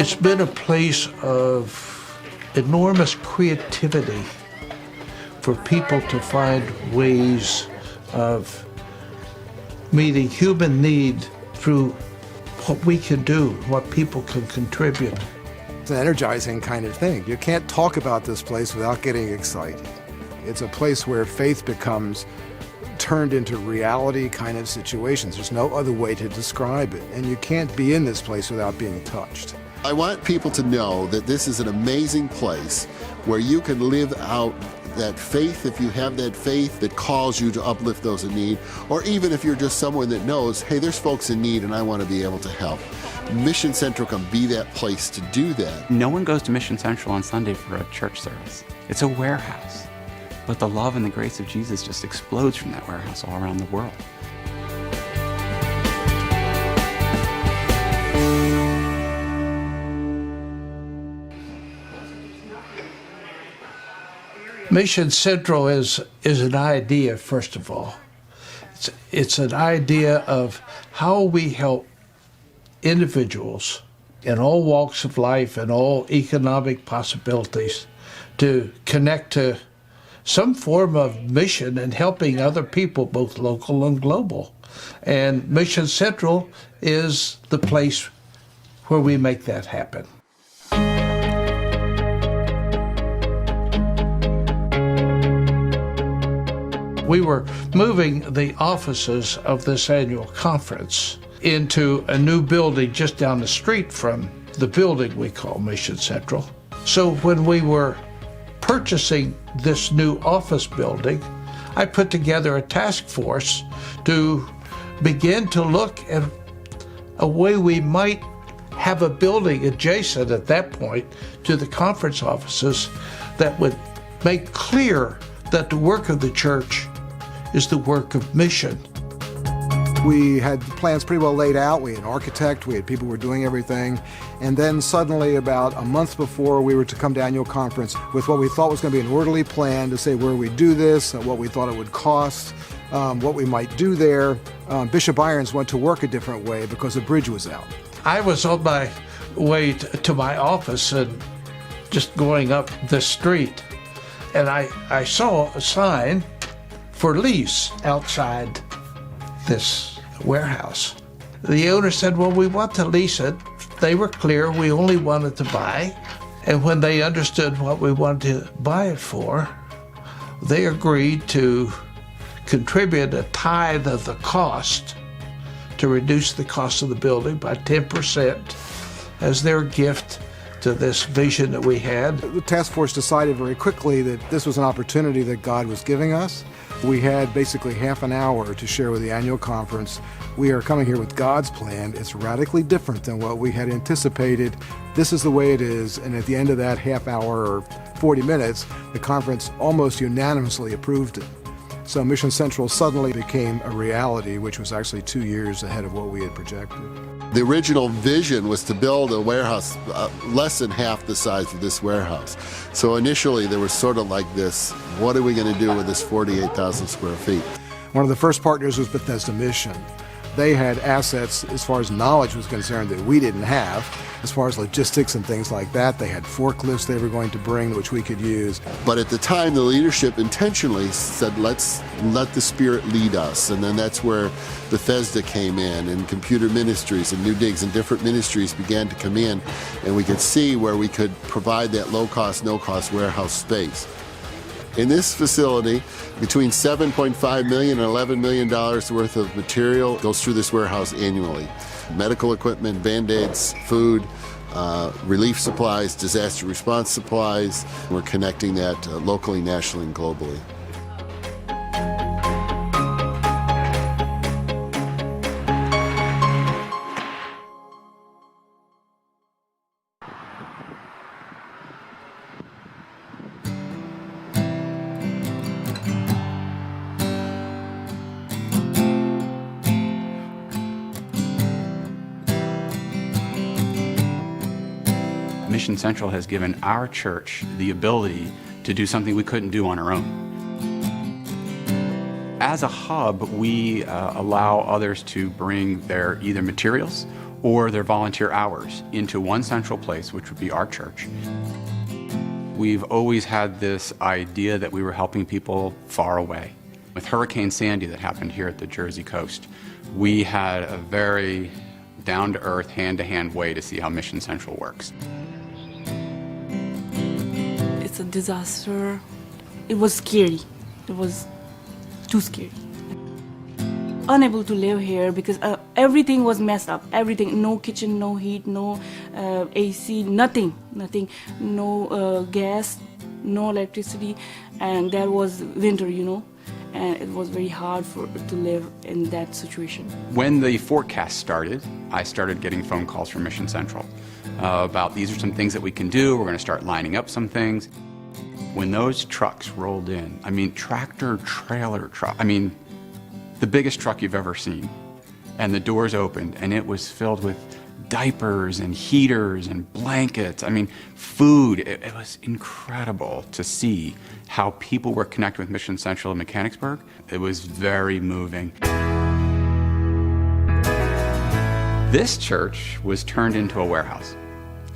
It's been a place of enormous creativity for people to find ways of meeting human need through what we can do, what people can contribute. It's an energizing kind of thing. You can't talk about this place without getting excited. It's a place where faith becomes turned into reality kind of situations. There's no other way to describe it. And you can't be in this place without being touched. I want people to know that this is an amazing place where you can live out that faith, if you have that faith that calls you to uplift those in need, or even if you're just someone that knows, hey, there's folks in need and I want to be able to help. Mission Central can be that place to do that. No one goes to Mission Central on Sunday for a church service. It's a warehouse. But the love and the grace of Jesus just explodes from that warehouse all around the world. Mission Central is an idea, first of all. It's an idea of how we help individuals in all walks of life and all economic possibilities to connect to some form of mission and helping other people, both local and global. And Mission Central is the place where we make that happen. We were moving the offices of this annual conference into a new building just down the street from the building we call Mission Central. So when we were purchasing this new office building, I put together a task force to begin to look at a way we might have a building adjacent at that point to the conference offices that would make clear that the work of the church is the work of mission. We had plans pretty well laid out. We had an architect, we had people who were doing everything. And then suddenly, about a month before we were to come to annual conference with what we thought was going to be an orderly plan to say where we do this, what we thought it would cost, what we might do there, Bishop Irons went to work a different way because the bridge was out. I was on my way to my office and just going up the street, and I saw a sign for lease outside this warehouse. The owner said, well, we want to lease it. They were clear we only wanted to buy. And when they understood what we wanted to buy it for, they agreed to contribute a tithe of the cost to reduce the cost of the building by 10% as their gift to this vision that we had. The task force decided very quickly that this was an opportunity that God was giving us. We had basically half an hour to share with the annual conference. We are coming here with God's plan. It's radically different than what we had anticipated. This is the way it is. And at the end of that half hour or 40 minutes, the conference almost unanimously approved it. So Mission Central suddenly became a reality, which was actually 2 years ahead of what we had projected. The original vision was to build a warehouse less than half the size of this warehouse. So initially there was sort of like this, what are we going to do with this 48,000 square feet? One of the first partners was Bethesda Mission. They had assets as far as knowledge was concerned that we didn't have. As far as logistics and things like that, they had forklifts they were going to bring which we could use. But at the time, the leadership intentionally said, let's let the Spirit lead us. And then that's where Bethesda came in, and Computer Ministries and New Digs and different ministries began to come in, and we could see where we could provide that low-cost, no-cost warehouse space. In this facility, between $7.5 million and $11 million worth of material goes through this warehouse annually. Medical equipment, Band-Aids, food, relief supplies, disaster response supplies. We're connecting that locally, nationally, and globally. Mission Central has given our church the ability to do something we couldn't do on our own. As a hub, we allow others to bring their either materials or their volunteer hours into one central place, which would be our church. We've always had this idea that we were helping people far away. With Hurricane Sandy that happened here at the Jersey coast, we had a very down-to-earth, hand-to-hand way to see how Mission Central works. It's a disaster. It was scary. It was too scary. Unable to live here because everything was messed up. Everything, no kitchen, no heat, no AC, nothing, no gas, no electricity, and there was winter, and it was very hard to live in that situation. When the forecast started, I started getting phone calls from Mission Central about these are some things that we can do. We're going to start lining up some things. When those trucks rolled in, tractor trailer truck, the biggest truck you've ever seen, and the doors opened, and it was filled with diapers and heaters and blankets. Food. It was incredible to see how people were connected with Mission Central in Mechanicsburg. It was very moving. This church was turned into a warehouse.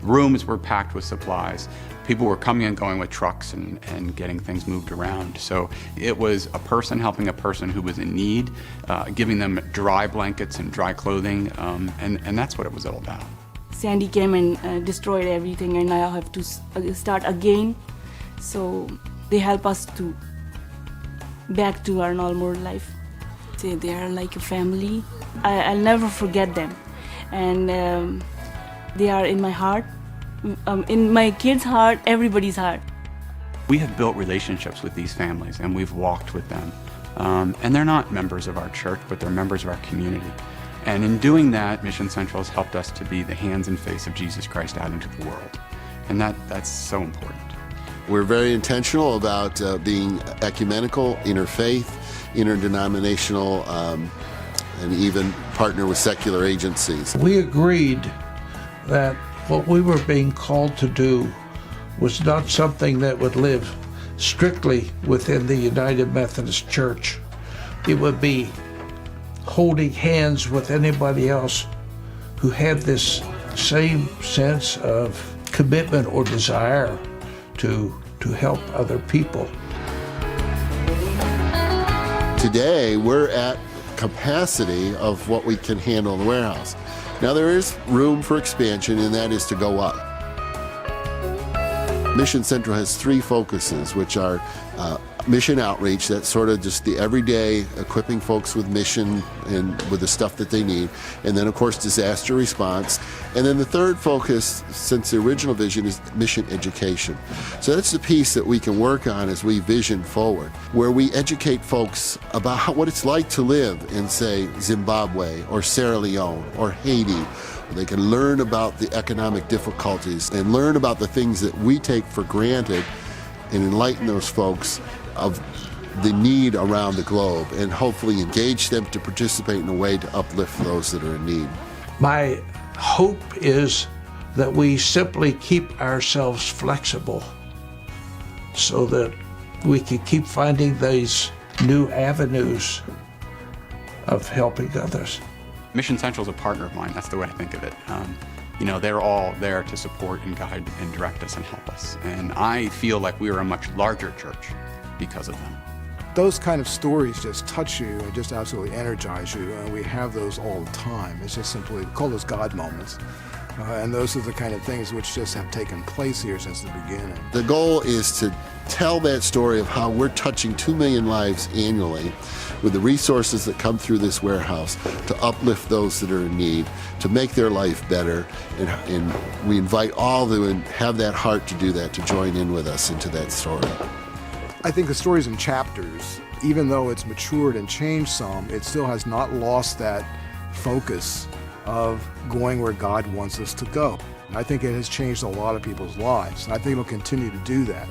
Rooms were packed with supplies. People were coming and going with trucks and getting things moved around. So it was a person helping a person who was in need, giving them dry blankets and dry clothing, and that's what it was all about. Sandy came and destroyed everything, and now I have to start again. So they help us to back to our normal life. They are like a family. I'll never forget them, and they are in my heart. In my kids' heart, everybody's heart. We have built relationships with these families, and we've walked with them. And they're not members of our church, but they're members of our community. And in doing that, Mission Central has helped us to be the hands and face of Jesus Christ out into the world. And that's so important. We're very intentional about being ecumenical, interfaith, interdenominational, and even partner with secular agencies. We agreed that what we were being called to do was not something that would live strictly within the United Methodist Church. It would be holding hands with anybody else who had this same sense of commitment or desire to help other people. Today, we're at capacity of what we can handle in the warehouse. Now there is room for expansion, and that is to go up. Mission Central has three focuses, which are mission outreach, that's sort of just the everyday equipping folks with mission and with the stuff that they need, and then of course disaster response, and then the third focus since the original vision is mission education. So that's the piece that we can work on as we vision forward, where we educate folks about what it's like to live in, say, Zimbabwe or Sierra Leone or Haiti. They can learn about the economic difficulties and learn about the things that we take for granted and enlighten those folks of the need around the globe and hopefully engage them to participate in a way to uplift those that are in need. My hope is that we simply keep ourselves flexible so that we can keep finding these new avenues of helping others. Mission Central is a partner of mine. That's the way I think of it. They're all there to support and guide and direct us and help us. And I feel like we are a much larger church because of them. Those kind of stories just touch you and just absolutely energize you, and we have those all the time. It's just simply, we call those God moments. And those are the kind of things which just have taken place here since the beginning. The goal is to tell that story of how we're touching 2 million lives annually with the resources that come through this warehouse to uplift those that are in need, to make their life better, and we invite all to have that heart to do that, to join in with us into that story. I think the stories in chapters, even though it's matured and changed some, it still has not lost that focus of going where God wants us to go. And I think it has changed a lot of people's lives, and I think it will continue to do that.